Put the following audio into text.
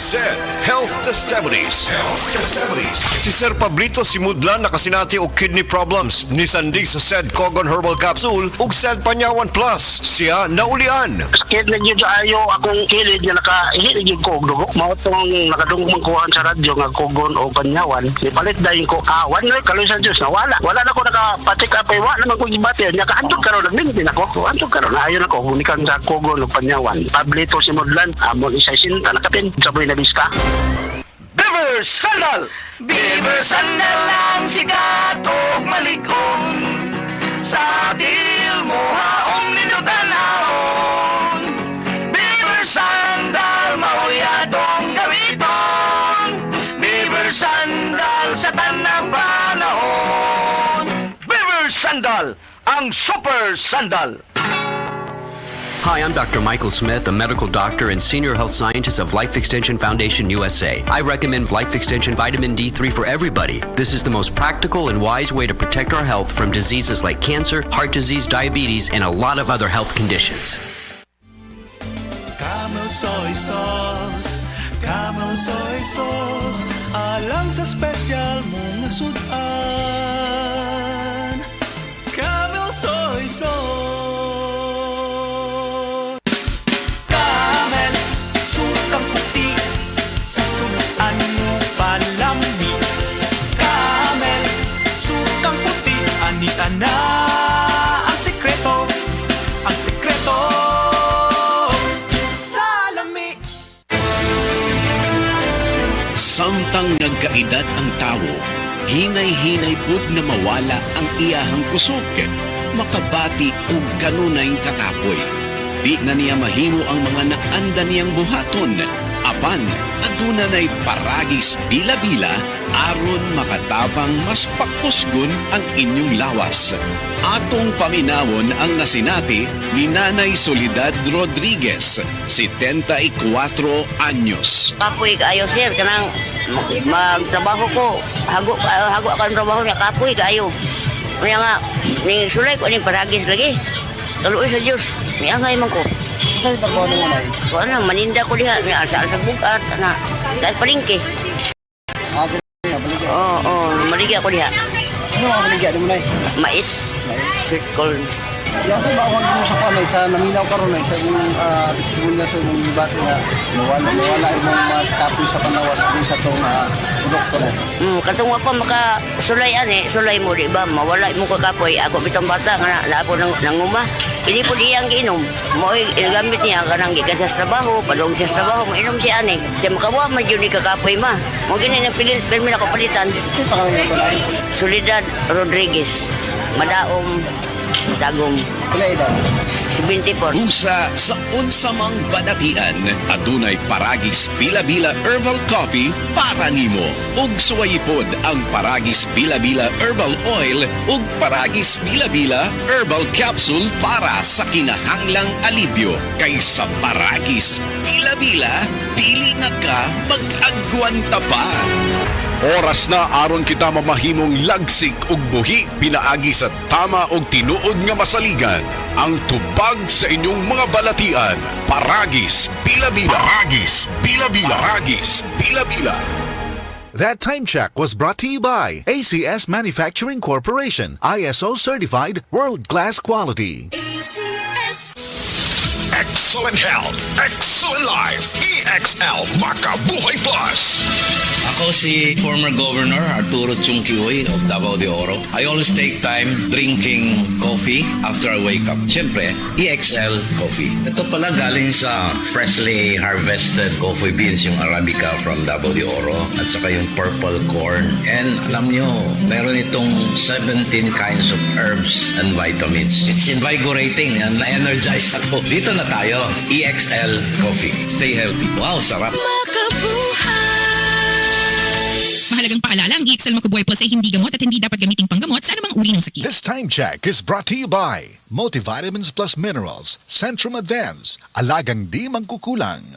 SED Health Testimonies. Si Sir Pablito Simudlan nakasinati og kidney problems ni Sandig sa SED Cogon Herbal Capsule ug SED Panyawan Plus. Siya naulian. Sakit na yun ayo akong kilid nga nakahilig yung ko og dugo. Mao tong nakadungog kuhaan sa radyo nga Cogon o Panyawan. Ipalit dayon ko kawan na kaloy sa Dios nawala. Wala na ko nakapatik up ay wa naman ko gibati nya kaandog karon nagmintin ako. Andog karon ayo na ko unikan sa Cogon o Panyawan. Pablito Simudlan amon isa sinta nakapin sa buhay na bista. Beaver Sandal! Beaver Sandal ang sikat og malig-on sa til mo haong ninyo tanahon. Beaver Sandal mauyadong gawiton. Beaver Sandal sa tanang panahon. Beaver Sandal ang super sandal. Hi, I'm Dr. Michael Smith, a medical doctor and senior health scientist of Life Extension Foundation USA. I recommend Life Extension Vitamin D3 for everybody. This is the most practical and wise way to protect our health from diseases like cancer, heart disease, diabetes, and a lot of other health conditions. Camel soy sauce, Camel soy sauce, alang sa special mong sudan. Camel soy sauce. Camel, sukang puti, sa sudan mo palami. Camel, sukang puti, anita na ang sekreto, ang sekreto. Samtang nagkaedad ang tawo, hinay-hinay pud na mawala ang iyahang kusog, makabati og kanunay kakapoy. Di na niya mahimo ang mga naanda niyang buhaton, apan aduna nay paragis bila-bila aron makatabang mas pakusgon ang inyong lawas. Atong paminawon ang nasinati ni Nanay Soledad Rodriguez, 74 anyos. Kapoy kaayo sir, kanang magtrabaho ko. Hago akong trabaho niya, kapoy kaayo. Kaya nga, ni sulay ko ni paragis lagi. Kaluoy sa Diyos, niangay man ko. Saan trabaho niya na? Kung ano, maninda ko diha, ni asa-asa bugat, na, dahil palingke. Oo, maligya ko diha. Ano ang maligya mo na? Mais. Sweet corn. Yung sa bawang mo sa kanay, sa naminaw karon ay sa yung testimonyo sa yung bati na nawala yung mga kapoy sa panawas din sa itong doktor. Katong pa makasulay sulay mo di ba, mawala mo kakapoy. Ako bitong bata nga na ako nanguma. Hindi po diyang giinom. Mo gamit niya kanang gikan sa trabaho, padong sa trabaho, mainom siya ani. Siya makawa man yun ni kakapoy ma. Mo gini na pilit permi na kapalitan. Soledad Rodriguez. Madaom Tagum. Kulay daw. 24. Usa sa unsamang banatian, adunay paragis bila-bila herbal coffee para nimo. Ug suwayipod ang paragis bila-bila herbal oil ug paragis bila-bila herbal capsule para sa kinahanglang alibyo. Kaysa paragis bila-bila, dili na ka mag-agwanta pa. Oras na aron kita mamahimong lagsik ug buhi pinaagi sa tama ug tinuod nga masaligan. Ang tubag sa inyong mga balatian, Paragis Bila-Bila. Paragis Bila-Bila. Paragis Bila-Bila. That time check was brought to you by ACS Manufacturing Corporation, ISO certified world-class quality. ACS. Excellent health, excellent life. EXL Makabuhay Plus. Ako si former Governor Arturo Chungkihoy of Davao de Oro. I always take time drinking coffee after I wake up. Siyempre, EXL coffee. Ito pala galing sa freshly harvested coffee beans, yung Arabica from Davao de Oro, at saka yung purple corn. And alam nyo, meron itong 17 kinds of herbs and vitamins. It's invigorating and na-energize ako. Dito na tayo, EXL coffee. Stay healthy. Wow, sarap. Mahalagang paalala, ang EXL Makabuhay Plus ay hindi gamot at hindi dapat gamiting panggamot sa anumang uri ng sakit. This time check is brought to you by Multivitamins Plus Minerals, Centrum Advance, alagang di mangkukulang.